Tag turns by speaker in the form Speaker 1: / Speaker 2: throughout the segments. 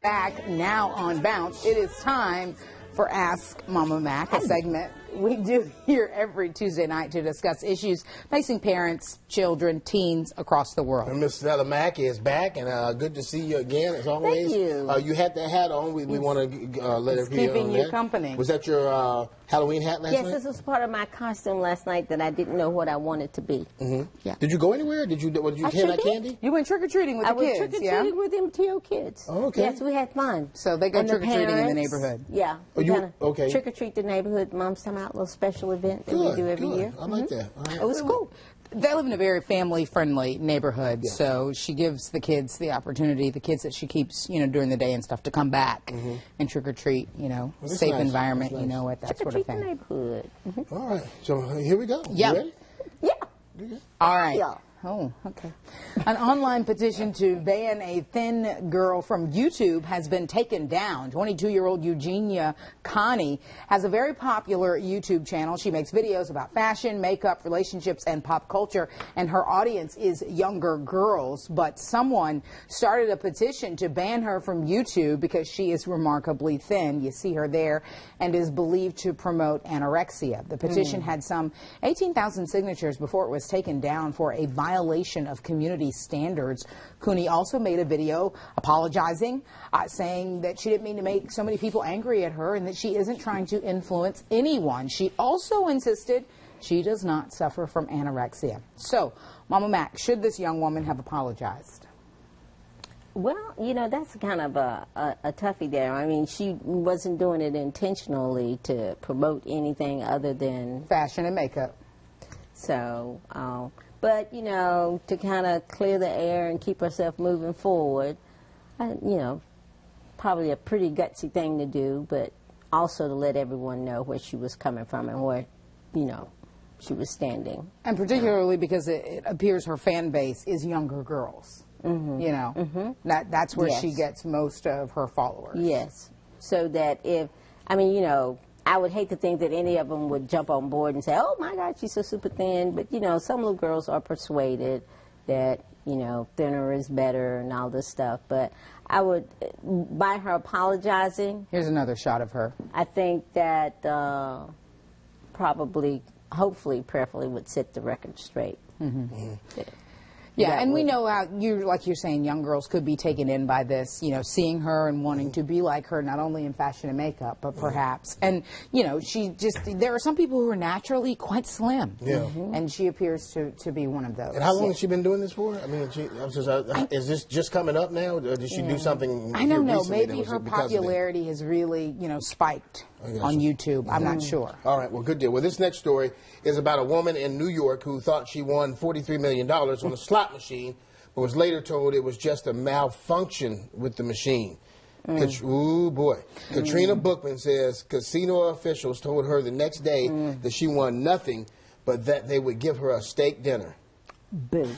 Speaker 1: Back now on Bounce. It is time for Ask Mama Mack, a segment we do here every Tuesday night to discuss issues facing parents, children, teens across the world.
Speaker 2: And Miss Stella Mack is back, and good to see you again, as always.
Speaker 1: Thank you.
Speaker 2: You had that hat on. We want to let
Speaker 1: it's
Speaker 2: everybody
Speaker 1: keeping
Speaker 2: know
Speaker 1: you
Speaker 2: that.
Speaker 1: company.
Speaker 2: Was that your Halloween hat last night?
Speaker 3: Yes, this was part of my costume last night that I didn't know what I wanted to be.
Speaker 2: Mm-hmm.
Speaker 3: Yeah.
Speaker 2: Did you go anywhere? Did you hand out candy?
Speaker 1: You went trick-or-treating with the kids,
Speaker 3: I went trick-or-treating with MTO kids.
Speaker 2: Oh, okay.
Speaker 3: Yes, we had fun.
Speaker 1: So they go trick-or-treating in the neighborhood.
Speaker 3: Yeah.
Speaker 2: Okay.
Speaker 3: Trick-or-treat the neighborhood. Mom's time out, little special event that we do every year.
Speaker 2: I like that.
Speaker 3: It was cool.
Speaker 1: They live in a very family-friendly neighborhood, so she gives the kids the opportunity, the kids that she keeps, during the day and stuff, to come back and trick-or-treat, safe environment, at that sort of thing.
Speaker 3: Trick-or-treat the neighborhood.
Speaker 2: All right, so here we go.
Speaker 1: Yeah.
Speaker 2: You ready?
Speaker 3: Yeah.
Speaker 1: All right.
Speaker 3: Yeah.
Speaker 1: Oh, okay. An online petition to ban a thin girl from YouTube has been taken down. 22-year-old Eugenia Connie has a very popular YouTube channel. She makes videos about fashion, makeup, relationships, and pop culture, and her audience is younger girls. But someone started a petition to ban her from YouTube because she is remarkably thin. You see her there, and is believed to promote anorexia. The petition had some 18,000 signatures before it was taken down for a violation of community standards. Cooney also made a video apologizing, saying that she didn't mean to make so many people angry at her and that she isn't trying to influence anyone. She also insisted she does not suffer from anorexia. So, Mama Mack, should this young woman have apologized?
Speaker 3: Well, that's kind of a toughie there. I mean, she wasn't doing it intentionally to promote anything other than
Speaker 1: fashion and makeup.
Speaker 3: So, but, to kind of clear the air and keep herself moving forward, probably a pretty gutsy thing to do, but also to let everyone know where she was coming from and where, she was standing.
Speaker 1: And particularly because it appears her fan base is younger girls. That's where she gets most of her followers.
Speaker 3: Yes. So that I would hate to think that any of them would jump on board and say, oh my God, she's so super thin. But, some little girls are persuaded that, thinner is better and all this stuff. But I would, by her apologizing.
Speaker 1: Here's another shot of her.
Speaker 3: I think that probably, hopefully, prayerfully would set the record straight.
Speaker 1: Yeah, and we know how, like you're saying, young girls could be taken in by this, seeing her and wanting to be like her, not only in fashion and makeup, but perhaps. And, there are some people who are naturally quite slim.
Speaker 2: Yeah.
Speaker 1: And she appears to be one of those.
Speaker 2: And how long has she been doing this for? I mean, is this just coming up now, or did she do something
Speaker 1: I don't know.
Speaker 2: recently?
Speaker 1: Maybe her popularity has really, spiked on YouTube. I'm not sure.
Speaker 2: All right, well, good deal. Well, this next story is about a woman in New York who thought she won $43 million on a slot machine, but was later told it was just a malfunction with the machine. Ooh, boy. Katrina Bookman says casino officials told her the next day that she won nothing, but that they would give her a steak dinner.
Speaker 3: Boo.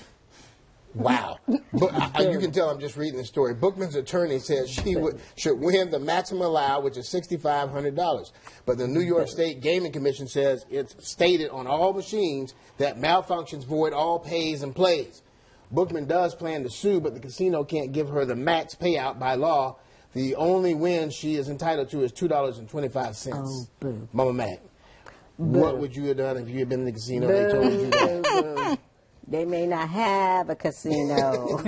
Speaker 2: Wow. You can tell I'm just reading the story. Bookman's attorney says she should win the maximum allowed, which is $6,500. But the New York State Gaming Commission says it's stated on all machines that malfunctions void all pays and plays. Bookman does plan to sue, but the casino can't give her the max payout by law. The only win she is entitled to is $2.25.
Speaker 3: Oh, boo.
Speaker 2: Mama Mack,
Speaker 3: Boo.
Speaker 2: what would you have done if you had been in the casino and they told you that?
Speaker 3: They may not have a casino.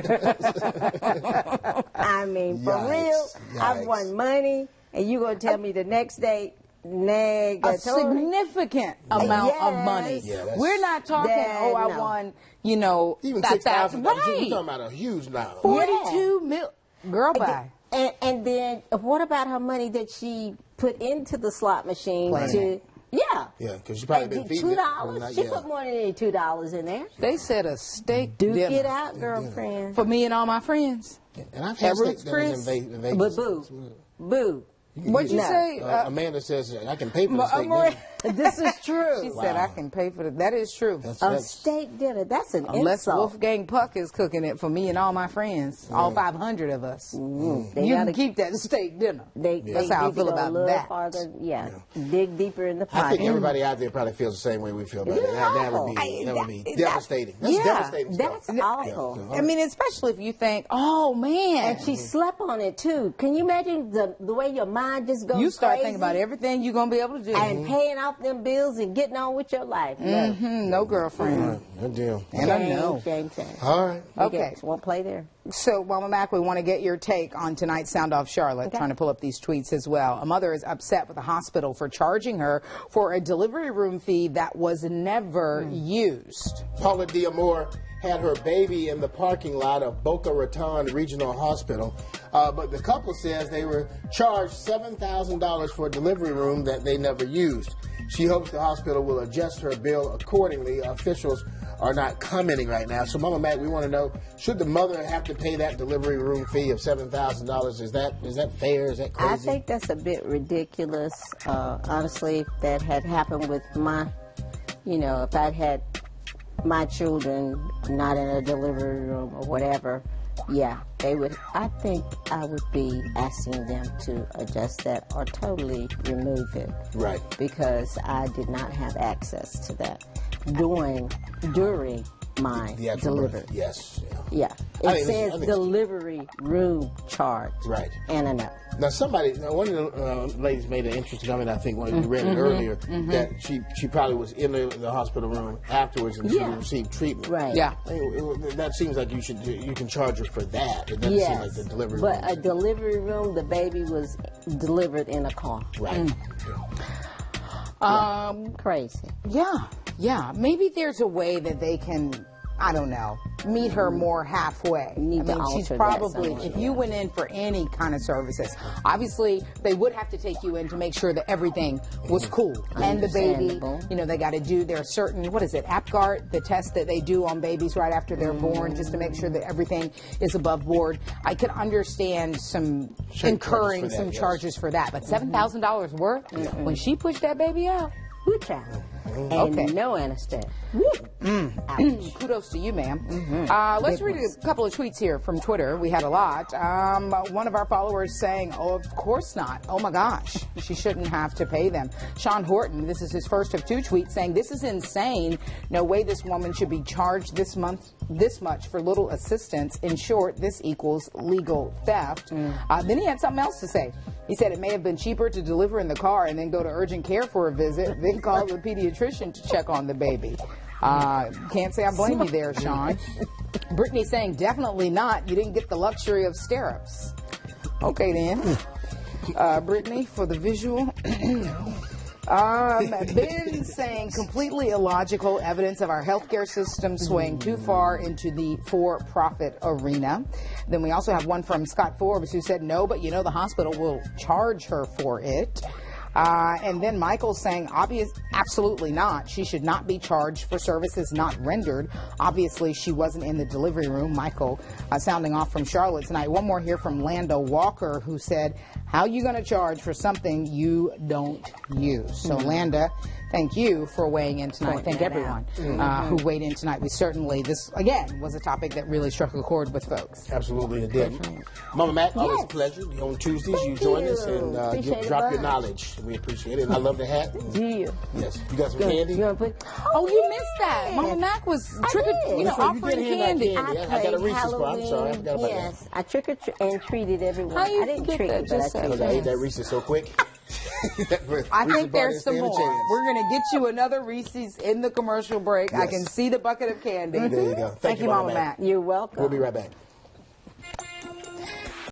Speaker 3: I mean, for real, I've won money, and you going to tell me the next day,
Speaker 1: a significant amount of money.
Speaker 2: Yeah,
Speaker 1: we're not talking, I won,
Speaker 2: even $6,000.
Speaker 1: Right.
Speaker 2: We're talking about a huge amount.
Speaker 1: 42 mil. Girl, bye.
Speaker 3: And then what about her money that she put into the slot machine to... Yeah.
Speaker 2: Yeah, because she probably been feeding
Speaker 3: $2. She put more than $2 in there.
Speaker 1: They said a steak
Speaker 3: dinner.
Speaker 1: dinner.
Speaker 3: Get out, girlfriend.
Speaker 1: For me and all my friends.
Speaker 2: Yeah. And I've had steak dinners in Vegas.
Speaker 3: But boo.
Speaker 1: What'd you say?
Speaker 2: Amanda says I can pay for the steak dinner.
Speaker 3: This is true.
Speaker 1: She said, I can pay for it. That is true.
Speaker 3: A steak dinner. That's an
Speaker 1: Unless
Speaker 3: insult.
Speaker 1: Wolfgang Puck is cooking it for me and all my friends, all 500 of us.
Speaker 3: They
Speaker 1: You
Speaker 3: gotta
Speaker 1: can keep that steak dinner. That's
Speaker 3: they
Speaker 1: how I
Speaker 3: need to
Speaker 1: feel
Speaker 3: go
Speaker 1: about
Speaker 3: a little
Speaker 1: that.
Speaker 3: farther. Yeah. Dig deeper in the pot.
Speaker 2: I think everybody out there probably feels the same way we feel about it. That would be devastating. That's devastating stuff.
Speaker 3: That's awful.
Speaker 1: I mean, especially if you think, oh, man.
Speaker 3: And she slept on it, too. Can you imagine the way your mind just goes
Speaker 1: You start
Speaker 3: crazy?
Speaker 1: thinking about everything you're going to be able to do.
Speaker 3: And paying off them bills and getting on with your life. No.
Speaker 1: No girlfriend.
Speaker 2: Good deal.
Speaker 1: And I know.
Speaker 3: Shame.
Speaker 2: All right.
Speaker 1: Okay.
Speaker 3: Won't play there.
Speaker 1: So, Mama Mack, we want to get your take on tonight's Sound Off Charlotte, trying to pull up these tweets as well. A mother is upset with the hospital for charging her for a delivery room fee that was never used.
Speaker 2: Paula Diamore had her baby in the parking lot of Boca Raton Regional Hospital, but the couple says they were charged $7,000 for a delivery room that they never used. She hopes the hospital will adjust her bill accordingly. Officials are not commenting right now. So, Mama Mack, we want to know, should the mother have to pay that delivery room fee of $7,000? Is that fair? Is that crazy?
Speaker 3: I think that's a bit ridiculous. Honestly, if that had happened with if I'd had my children not in a delivery room or whatever, yeah, they would. I think I would be asking them to adjust that or totally remove it.
Speaker 2: Right.
Speaker 3: Because I did not have access to that during my
Speaker 2: The actual
Speaker 3: delivery.
Speaker 2: birth. Yes.
Speaker 3: Yeah. It says delivery room charge.
Speaker 2: Right.
Speaker 3: And a no.
Speaker 2: Now, one of the ladies made an interesting comment, I think, when you read it earlier, that she probably was in the hospital room afterwards and she received treatment.
Speaker 3: Right.
Speaker 1: Yeah.
Speaker 2: That seems like you can charge her for that. It doesn't seem like the delivery room.
Speaker 3: But a delivery room, the baby was delivered in a car.
Speaker 2: Right.
Speaker 3: Crazy.
Speaker 1: Yeah. Maybe there's a way that they can, I don't know, meet her more halfway.
Speaker 3: Need to
Speaker 1: she's
Speaker 3: alter
Speaker 1: probably,
Speaker 3: that
Speaker 1: if you went in for any kind of services, obviously they would have to take you in to make sure that everything was cool. And the baby, they got to do their certain, APGAR, the test that they do on babies right after they're born, just to make sure that everything is above board. I could understand incurring some charges for that, but $7,000 worth when she pushed that baby out.
Speaker 3: Good child. And no anesthetic.
Speaker 1: Kudos to you, ma'am. Let's read a couple of tweets here from Twitter. We had a lot. One of our followers saying, oh, of course not. Oh, my gosh. She shouldn't have to pay them. Sean Horton, this is his first of two tweets, saying, this is insane. No way this woman should be charged this much for little assistance. In short, this equals legal theft. Then he had something else to say. He said it may have been cheaper to deliver in the car and then go to urgent care for a visit, then call the pediatrician to check on the baby. Can't say I blame you there, Sean. Brittany saying, definitely not. You didn't get the luxury of stirrups. Okay, then. Brittany, for the visual. Ben saying completely illogical evidence of our healthcare system swaying too far into the for-profit arena. Then we also have one from Scott Forbes who said no, but the hospital will charge her for it. And then Michael saying, absolutely not. She should not be charged for services not rendered. Obviously, she wasn't in the delivery room. Michael sounding off from Charlotte tonight. One more here from Lando Walker, who said, how are you going to charge for something you don't use? So, Landa, thank you for weighing in tonight. Thank everyone who weighed in tonight. This, again, was a topic that really struck a chord with folks.
Speaker 2: Absolutely, it did. Mama Mack, always a pleasure. On Tuesdays, you join us and drop your knowledge. We appreciate it. And I love the hat.
Speaker 3: Do you?
Speaker 2: Yes. You got some candy?
Speaker 3: You want to put?
Speaker 1: Oh, you missed that. Mama Mack was offering candy.
Speaker 2: I got a Reese's bar. I'm sorry. I forgot about that.
Speaker 3: I trick-or-treated everyone.
Speaker 1: How you
Speaker 3: I didn't
Speaker 1: forget
Speaker 3: trick
Speaker 1: that?
Speaker 3: it, but I tricked
Speaker 2: I ate that Reese's so quick.
Speaker 1: I think there's some more. We're going to get you another Reese's in the commercial break. Yes. I can see the bucket of candy.
Speaker 2: There you go.
Speaker 1: Thank you, Mama Mack.
Speaker 3: You're welcome.
Speaker 2: We'll be right back.